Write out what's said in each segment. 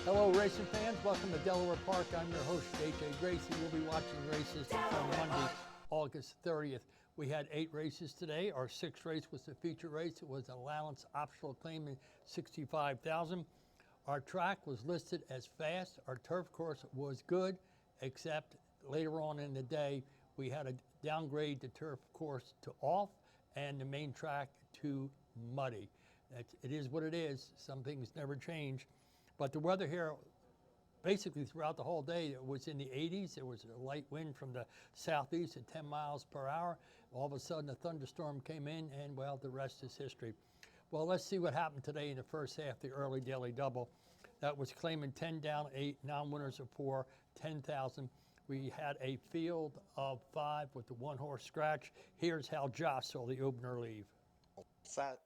Hello, racing fans. Welcome to Delaware Park. I'm your host, J.J. Gracie. We'll be watching races on Monday, August 30th. We had 8 races today. Our 6th race was the feature race. It was an allowance optional claim in $65,000. Our track was listed as fast. Our turf course was good, except later on in the day, we had to downgrade the turf course to off and the main track to muddy. It is what it is. Some things never change. But the weather here, basically throughout the whole day, it was in the 80s. There was a light wind from the southeast at 10 miles per hour. All of a sudden, a thunderstorm came in, and, well, the rest is history. Well, let's see what happened today in the first half, the early daily double. That was claiming 10 down, 8, non-winners of 4, 10,000. We had a field of 5 with the one-horse scratch. Here's how Josh saw the opener leave. Set.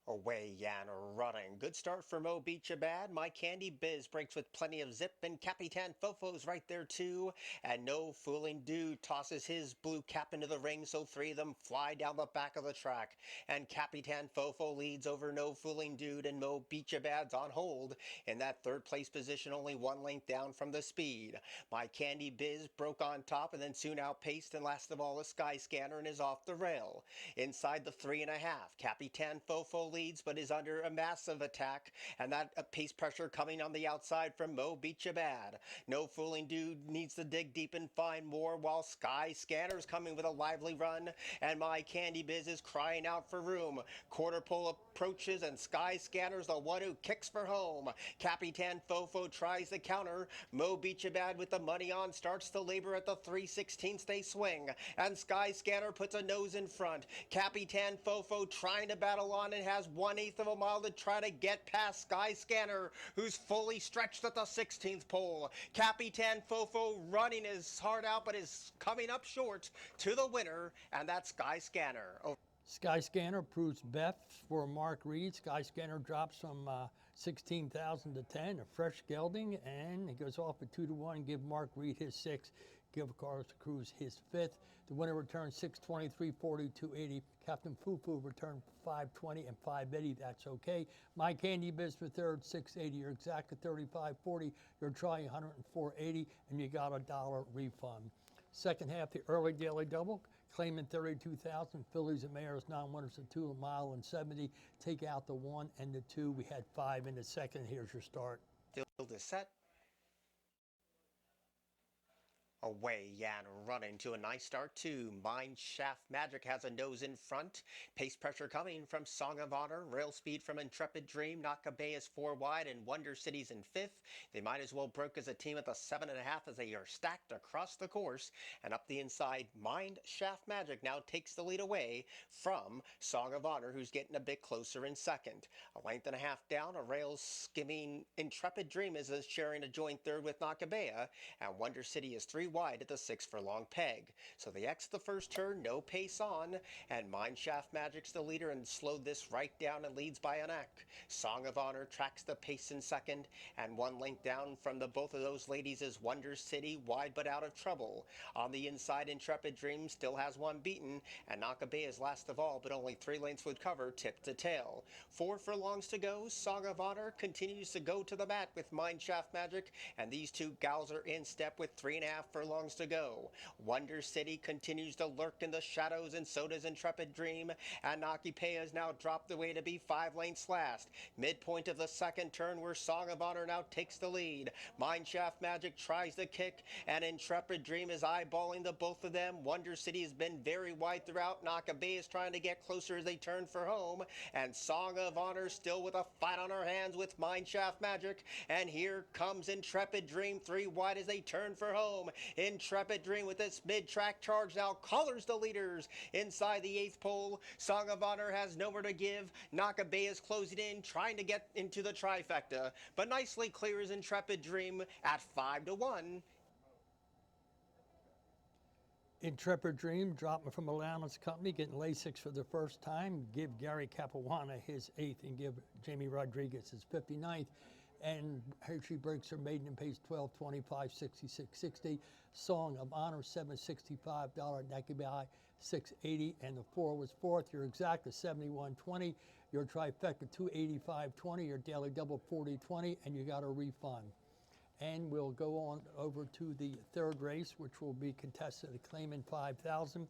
Away and running. Good start for Mo Beat Ya Bad. My Candy Biz breaks with plenty of zip, and Capitan Fofo's right there too. And No Fooling Dude tosses his blue cap into the ring, so 3 of them fly down the back of the track. And Capitan Fofo leads over No Fooling Dude, and Mo Beat Ya Bad's on hold in that 3rd place position, only 1 length down from the speed. My Candy Biz broke on top and then soon outpaced, and last of all, a Sky Scanner and is off the rail. Inside the 3.5, Capitan Fofo leads but is under a massive attack, and that pace pressure coming on the outside from Mo Beat Ya Bad. No Fooling Dude needs to dig deep and find more, while Sky Scanner's coming with a lively run, and My Candy Biz is crying out for room. Quarter pole approaches, and Sky Scanner's the one who kicks for home. Capitan Fofo tries the counter. Mo Beat Ya Bad with the money on starts to labor at the 3/16 they swing, and Sky Scanner puts a nose in front. Capitan Fofo trying to battle on and has 1/8 of a mile to try to get past Sky Scanner, who's fully stretched at the 16th pole. Capitan Fofo running his heart out, but is coming up short to the winner, and that's Sky Scanner. Sky Scanner proves Beth for Mark Reed. Sky Scanner drops from 16,000 to 10, a fresh gelding, and he goes off at 2-1. Give Mark Reed his 6. Give Carlos Cruz his 5th. The winner returned 623, 42, 80. Captain Fufu returned 520 and 580. That's okay. My Candy Biz for 3rd, 680. You're exact at 35.40. You're trying 104.80, and you got a $1 refund. Second half, the early daily double, claiming 32,000. Fillies and Mares, non-winners of 2, a mile and 70. Take out the 1 and the 2. We had 5 in the second. Here's your start. Field is set. Away and running to a nice start too. Mine Shaft Magic has a nose in front. Pace pressure coming from Song of Honor. Rail speed from Intrepid Dream. Nakabe is 4 wide and Wonder City's in 5th. They might as well broke as a team at the 7.5 as they are stacked across the course. And up the inside, Mind Shaft Magic now takes the lead away from Song of Honor, who's getting a bit closer in second. A length and a half down, a rail skimming Intrepid Dream is sharing a joint 3rd with Nakabea, and Wonder City is 3 wide at the 6 furlong peg. So they exit the first turn, no pace on, and Mineshaft Magic's the leader and slowed this right down and leads by a neck. Song of Honor tracks the pace in second, and 1 length down from the both of those ladies is Wonder City, wide but out of trouble. On the inside, Intrepid Dream still has 1 beaten, and Nakabe is last of all, but only 3 lengths would cover tip to tail. 4 furlongs to go. Song of Honor continues to go to the mat with Mineshaft Magic, and these 2 gals are in step with 3.5 furlongs to go. Wonder City continues to lurk in the shadows, and so does Intrepid Dream, and Nakipe has now dropped away to be 5 lengths last. Midpoint of the second turn where Song of Honor now takes the lead. Mineshaft Magic tries the kick, and Intrepid Dream is eyeballing the both of them. Wonder City has been very wide throughout. Nakabe is trying to get closer as they turn for home, and Song of Honor still with a fight on her hands with Mineshaft Magic, and here comes Intrepid Dream 3 wide as they turn for home. Intrepid Dream with its mid-track charge now collars the leaders inside the 8th pole. Song of Honor has nowhere to give. Nakabe is closing in, trying to get into the trifecta, but nicely clears Intrepid Dream at 5-1. Intrepid Dream dropping from Allowance Company, getting Lasix for the first time. Give Gary Capuana his 8th and give Jamie Rodriguez his 59th. And here she breaks her maiden and pays $12.25, $66.60. Song of Honor, $765. Nakabe $680, and the 4 was 4th. You're exact at $71.20. your trifecta 285.20, your daily double 40.20, and you got a refund. And we'll go on over to the third race, which will be contested at Claiming 5,000.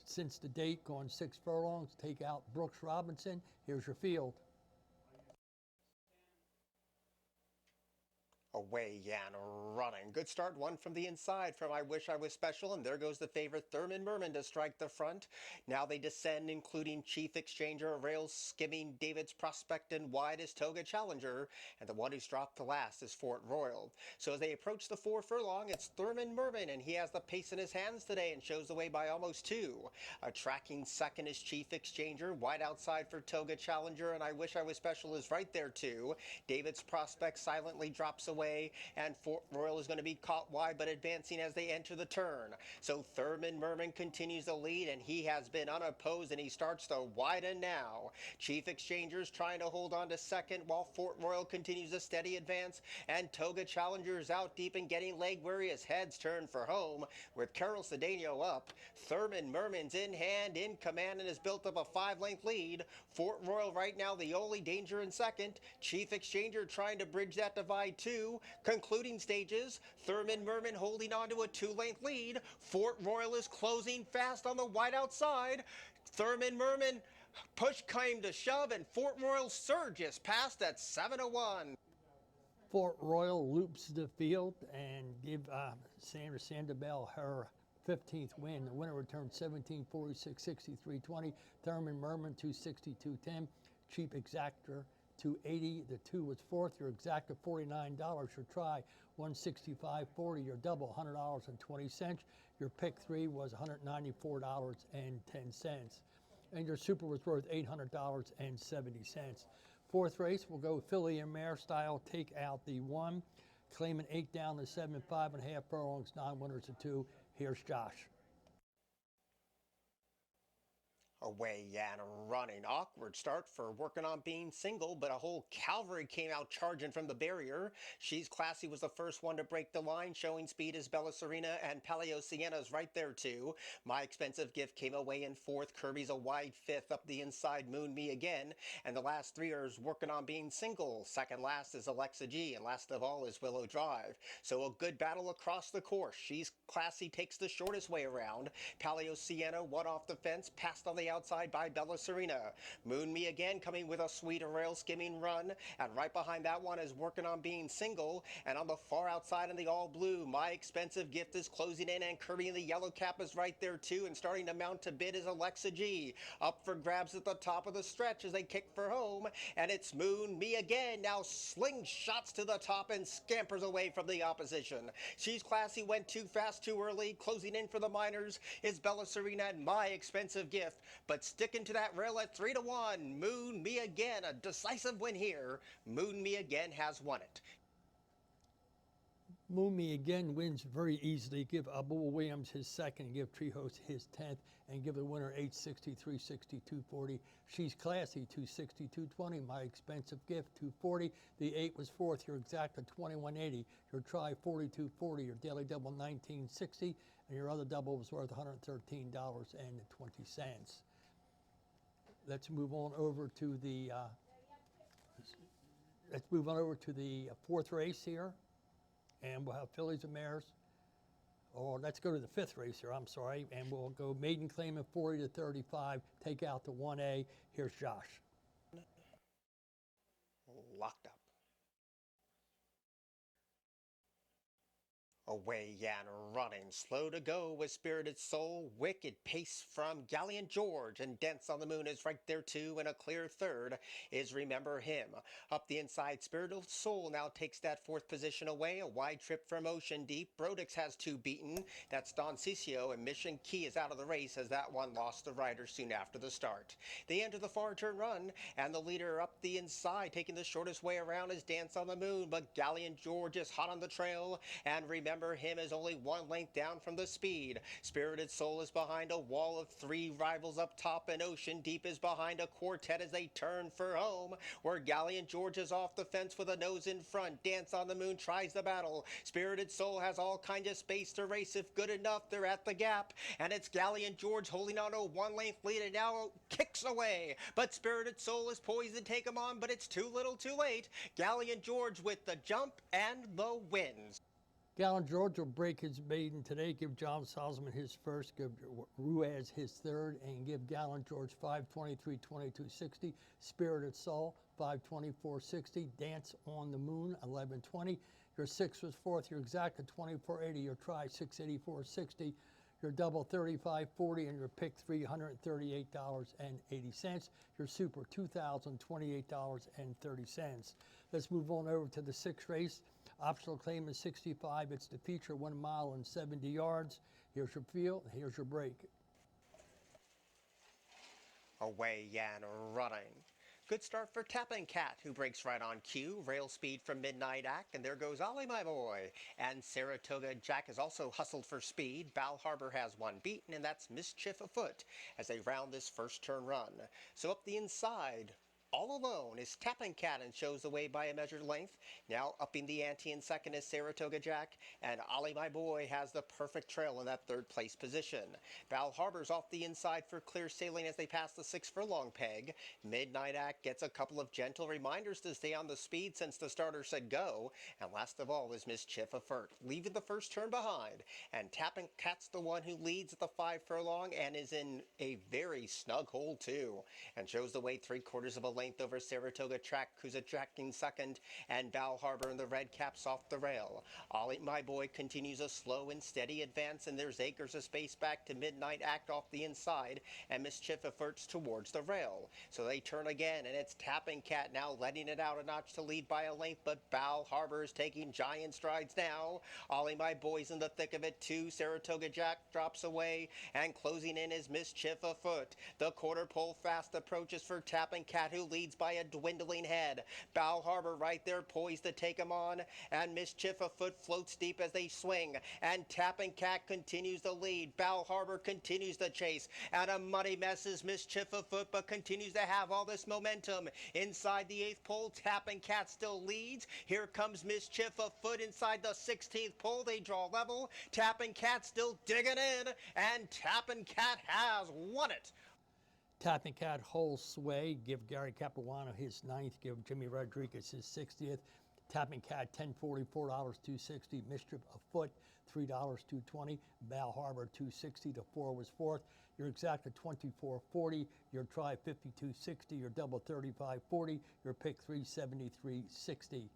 Since the date, going 6 furlongs, take out Brooks Robinson. Here's your field. Away Yan running. Good start, one from the inside from I Wish I Was Special, and there goes the favorite Thurman Merman to strike the front. Now they descend, including Chief Exchanger, Rails Skimming, David's Prospect, and Wide as Toga Challenger, and the one who's dropped the last is Fort Royal. So as they approach the 4 furlong, it's Thurman Merman, and he has the pace in his hands today and shows the way by almost 2. Tracking second is Chief Exchanger, wide outside for Toga Challenger, and I Wish I Was Special is right there too. David's Prospect silently drops away, and Fort Royal is going to be caught wide but advancing as they enter the turn. So Thurman Merman continues the lead, and he has been unopposed, and he starts to widen now. Chief Exchanger's trying to hold on to second while Fort Royal continues a steady advance, and Toga Challenger is out deep and getting leg weary as heads turn for home. With Carol Cedeno up, Thurman Merman's in hand, in command, and has built up a 5-length lead. Fort Royal right now the only danger in second. Chief Exchanger trying to bridge that divide too. Concluding stages, Thurman Merman holding on to a 2-length lead. Fort Royal is closing fast on the wide outside. Thurman Merman push came to shove, and Fort Royal surge is past at 7:01. Fort Royal loops the field and give Sandra Sandoval her 15th win. The winner returned 17.46, 63.20. Thurman Merman 262.10. Cheap Exactor 280. The 2 was fourth. Your exacta $49. Your try 165.40. Your double $100.20. Your pick 3 was $194.10. And your super was worth $800.70. Fourth race, we'll go filly and mare style. Take out the 1. Claiming 8 down to 7, 5.5 furlongs, 9 winners to 2. Here's Josh. Away Yan running. Awkward start for Working on Being Single, but a whole cavalry came out charging from the barrier. She's Classy was the first one to break the line, showing speed as Bella Serena, and Paleo Sienna's right there too. My Expensive Gift came away in 4th. Kirby's a wide 5th. Up the inside, Moon Me Again. And the last 3 are Working on Being Single. Second last is Alexa G, and last of all is Willow Drive. So a good battle across the course. She's Classy takes the shortest way around. Paleo Sienna, one off the fence, passed on the outside by Bella Serena. Moon Me Again coming with a sweet rail skimming run, and right behind that one is Working on Being Single, and on the far outside in the all blue, My Expensive Gift is closing in, and Kirby in the yellow cap is right there too, and starting to mount to bid is Alexa G. Up for grabs at the top of the stretch as they kick for home, and it's Moon Me Again now slingshots to the top and scampers away from the opposition. She's Classy went too fast too early. Closing in for the minors is Bella Serena and My Expensive Gift, but sticking to that rail at 3-1. Moon Me Again, a decisive win here. Moon Me Again has won it. Moon Me Again wins very easily. Give Abul Williams his second, give Treehouse his 10th, and give the winner 863, 62.40. She's Classy 262.20. My Expensive Gift 240. The 8 was fourth. Your exacta 21.80. Your try 42.40. Your daily double 19.60, and your other double was worth $113.20. Let's move on over to the fourth race here, and we'll have fillies and mares. Or let's go to the fifth race here. I'm sorry, and we'll go maiden claim at 40 to 35. Take out the 1A. Here's Josh. Locked up. Away Yan running, slow to go with Spirited Soul, wicked pace from Gallant George, and Dance on the Moon is right there too, and a clear third is Remember Him. Up the inside, Spirited Soul now takes that 4th position away, a wide trip from Ocean Deep. Brodix has 2 beaten, that's Don Cicio, and Mission Key is out of the race as that one lost the rider soon after the start. They enter the far turn run, and the leader up the inside taking the shortest way around is Dance on the Moon, but Gallant George is hot on the trail, and Remember remember him is only 1 length down from the speed. Spirited Soul is behind a wall of 3 rivals up top, and Ocean Deep is behind a quartet as they turn for home, where Gallant George is off the fence with a nose in front. Dance on the Moon tries the battle. Spirited Soul has all kinds of space to race. If good enough, they're at the gap, and it's Gallant George holding on to a 1 length lead and now kicks away. But Spirited Soul is poised to take him on, but it's too little too late. Gallant George with the jump and the wins. Gallant George will break his maiden today, give John Salzman his first, give Ruiz his third, and give Gallant George 5:23:22:60. Spirited Soul 5:24:60. Dance on the Moon 11:20. Your 6 was fourth. Your exact at 24:80. Your try 6:84:60. Your double 35.40, and your pick $338.80. Your super $2,028.30. Let's move on over to the 6th race. Optional claim is 65. It's the feature, 1 mile and 70 yards. Here's your field. Here's your break. Away Yan running. Good start for Tappin' Cat, who breaks right on cue. Rail Speed from Midnight Act, and there goes Ollie, my boy. And Saratoga Jack has also hustled for speed. Bal Harbor has 1 beaten, and that's Mischief Afoot as they round this first turn run. So up the inside, all alone is Tappin' Cat and shows the way by a measured length. Now upping the ante in second is Saratoga Jack, and Ollie, my boy, has the perfect trail in that 3rd place position. Bal Harbor's off the inside for clear sailing as they pass the 6 furlong peg. Midnight Act gets a couple of gentle reminders to stay on the speed since the starter said go. And last of all is Mischief Afoot, leaving the first turn behind. And Tappin' Cat's the one who leads at the 5 furlong and is in a very snug hole too, and shows the way 3/4 of a length over Saratoga Track, who's attacking second, and Bal Harbor in the red caps off the rail. Ollie, my boy, continues a slow and steady advance, and there's acres of space back to Midnight Act off the inside, and Mischief Afoot's towards the rail. So they turn again, and it's Tappin' Cat now letting it out a notch to lead by a length, but Bal Harbor is taking giant strides now. Ollie, my boy's in the thick of it too. Saratoga Jack drops away, and closing in is Mischief Afoot. The quarter pole fast approaches for Tappin' Cat, who leads by a dwindling head. Bal Harbor right there poised to take him on, and Mischief Afoot floats deep as they swing, and Tappin' Cat continues the lead. Bal Harbor continues the chase, and a muddy mess is Mischief Afoot, but continues to have all this momentum. Inside the 8th pole, Tappin' Cat still leads. Here comes Mischief Afoot inside the 16th pole. They draw level. Tappin' Cat still digging in, and Tappin' Cat has won it. Tappin' Cat holds sway. Give Gary Capuano his 9th. Give Jimmy Rodriguez his 60th. Tappin' Cat $10.44, $2.60. Mischief Afoot $3.220. Bal Harbor $2.60. The 4 was fourth. Your exact at $24.40. Your try $52.60. Your double $35.40. Your pick $373.60.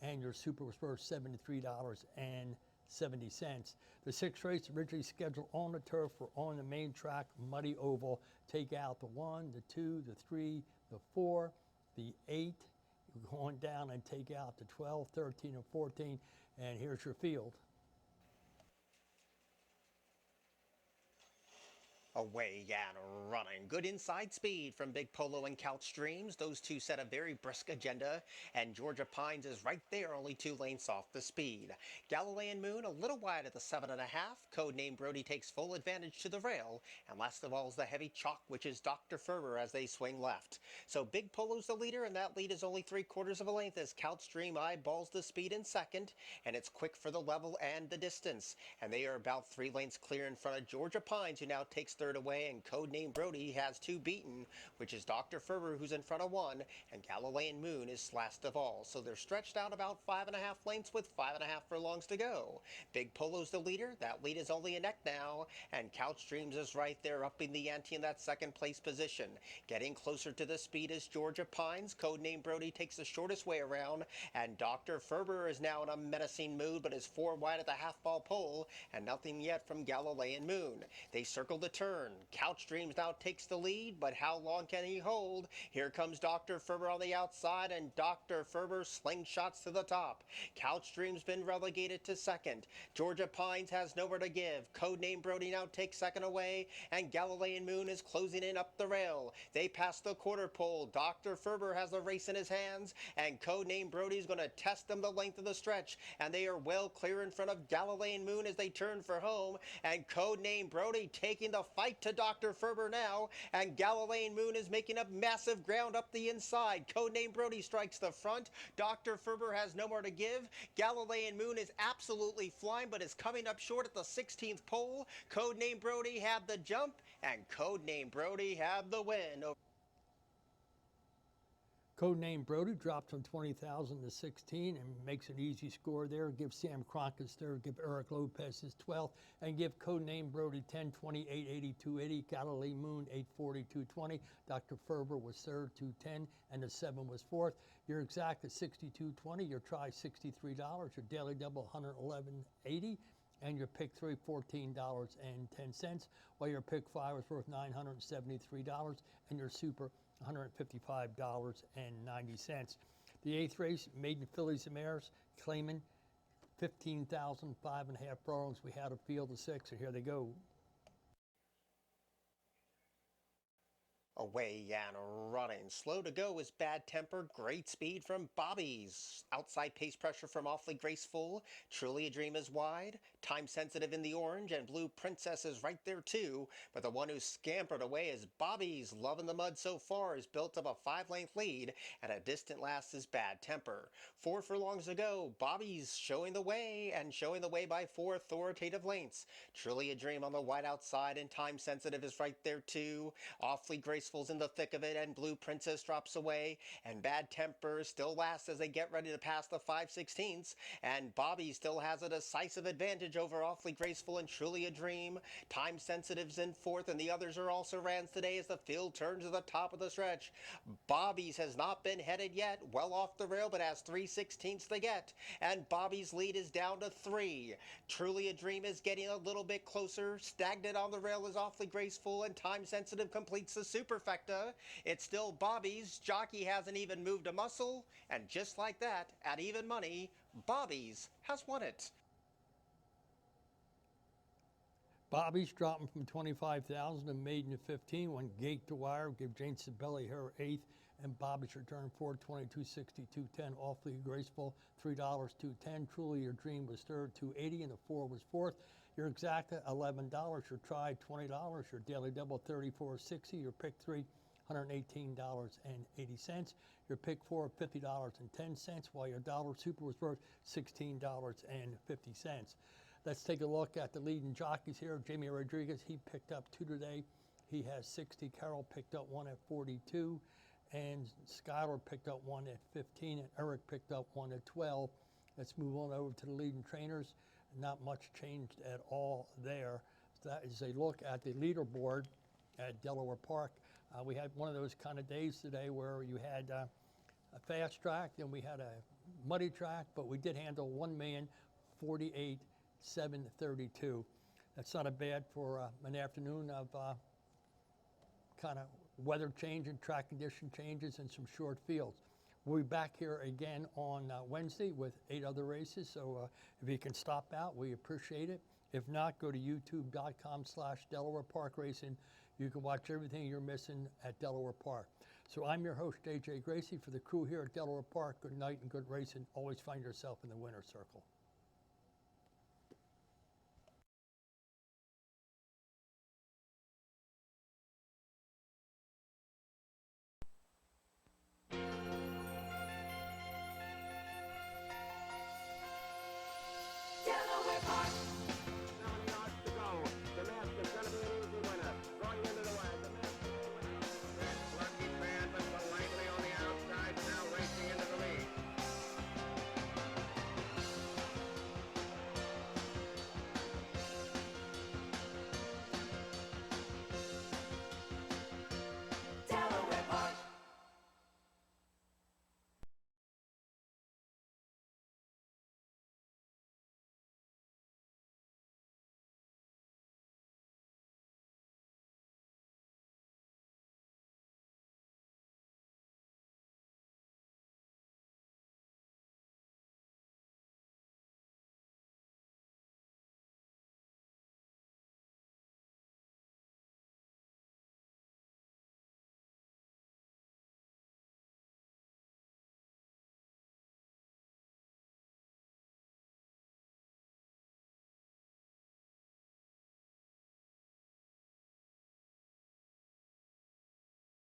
And your super was worth $73.70. The 6th race originally scheduled on the turf or on the main track, muddy oval. Take out the 1, the 2, the 3, the 4, the 8. You're going down and take out the 12, 13, and 14. And here's your field. Away Yan running. Good inside speed from Big Polo and Couch Dreams. Those two set a very brisk agenda, and Georgia Pines is right there, only 2 lengths off the speed. Galilean Moon a little wide at the 7.5. Codename Brody takes full advantage to the rail, and last of all is the heavy chalk, which is Dr. Ferber as they swing left. So Big Polo's the leader, and that lead is only 3/4 of a length as Couch Dream eyeballs the speed in second, and it's quick for the level and the distance. And they are about 3 lengths clear in front of Georgia Pines, who now takes third away, and Codename Brody has 2 beaten, which is Dr. Ferber, who's in front of 1, and Galilean Moon is last of all. So they're stretched out about 5.5 lengths with 5.5 furlongs to go. Big Polo's the leader. That lead is only a neck now, and Couch Dreams is right there upping the ante in that 2nd place position. Getting closer to the speed is Georgia Pines. Codename Brody takes the shortest way around, and Dr. Ferber is now in a menacing mood, but is 4 wide at the half-ball pole, and nothing yet from Galilean Moon. They circle the turn turn. Couch Dreams now takes the lead, but how long can he hold? Here comes Dr. Ferber on the outside, and Dr. Ferber slingshots to the top. Couch Dreams been relegated to second. Georgia Pines has nowhere to give. Codename Brody now takes second away, and Galilean Moon is closing in up the rail. They pass the quarter pole. Dr. Ferber has the race in his hands, and Codename Brody is going to test them the length of the stretch, and they are well clear in front of Galilean Moon as they turn for home, and Codename Brody taking the fight to Dr. Ferber now, and Galilean Moon is making up massive ground up the inside. Codename Brody strikes the front. Dr. Ferber has no more to give. Galilean Moon is absolutely flying, but is coming up short at the 16th pole. Codename Brody had the jump, and Codename Brody had the win. Codename Brody drops from 20,000 to 16 and makes an easy score there. Give Sam Crockett's third, give Eric Lopez his 12th, and give Codename Brody 10, 20, 8, 80, 280, Galilee Moon 840, 220. Dr. Ferber was third, 210, and the 7 was fourth. Your exact is 62.20. Your try $63. Your daily double 111.80. And your pick 3, $14.10, while your pick 5 was worth $973, and your super $155.90. The 8th race, Maiden Fillies and Mares, claiming 15,000, 5.5 furlongs. We had a field of 6, and here they go. Away and running. Slow to go is Bad Temper. Great speed from Bobby's. Outside pace pressure from Awfully Graceful. Truly a Dream is wide. Time Sensitive in the orange, and Blue Princess is right there too. But the one who scampered away is Bobby's. Loving the Mud so far has built up a 5-length lead, and a distant last is Bad Temper. 4 furlongs to go. Bobby's showing the way, and showing the way by 4 authoritative lengths. Truly a Dream on the wide outside, and Time Sensitive is right there too. Awfully Graceful's in the thick of it, and Blue Princess drops away, and Bad Temper still lasts as they get ready to pass the 5/16, and Bobby still has a decisive advantage over Awfully Graceful and Truly a Dream. Time Sensitive's in 4th, and the others are also ran today as the field turns to the top of the stretch. Bobby's has not been headed yet, well off the rail, but has 3/16 to get, and Bobby's lead is down to 3. Truly a Dream is getting a little bit closer. Stagnant on the rail is Awfully Graceful, and Time Sensitive completes the superfecta. It's still Bobby's. Jockey hasn't even moved a muscle, and just like that, at even money, Bobby's has won it. Bobby's dropping from 25,000 and Maiden to 15. Went gate to wire. Give Jane Sibeli her 8th. And Bobby's return 422.60, 210. Awfully Graceful $3, 210. Truly Your Dream was third, 280, and the 4 was fourth. Your exacta $11. Your try $20. Your daily double 34.60. Your pick 3 $118.80. Your pick 4 $50.10. While your dollar super was worth $16.50. Let's take a look at the leading jockeys here. Jamie Rodriguez, he picked up 2 today. He has 60. Carroll picked up 1 at 42. And Skylar picked up 1 at 15. And Eric picked up 1 at 12. Let's move on over to the leading trainers. Not much changed at all there. So that is a look at the leaderboard at Delaware Park. We had one of those kind of days today where you had a fast track, then we had a muddy track, but we did handle 1,048,732. That's not a bad for an afternoon of kind of weather change and track condition changes and some short fields. We'll be back here again on Wednesday with 8 other races, so if you can stop out, we appreciate it. If not, go to youtube.com/Delaware Park Racing. You can watch everything you're missing at Delaware Park. So I'm your host, AJ Gracie. For the crew here at Delaware Park, good night and good racing. Always find yourself in the winner's circle.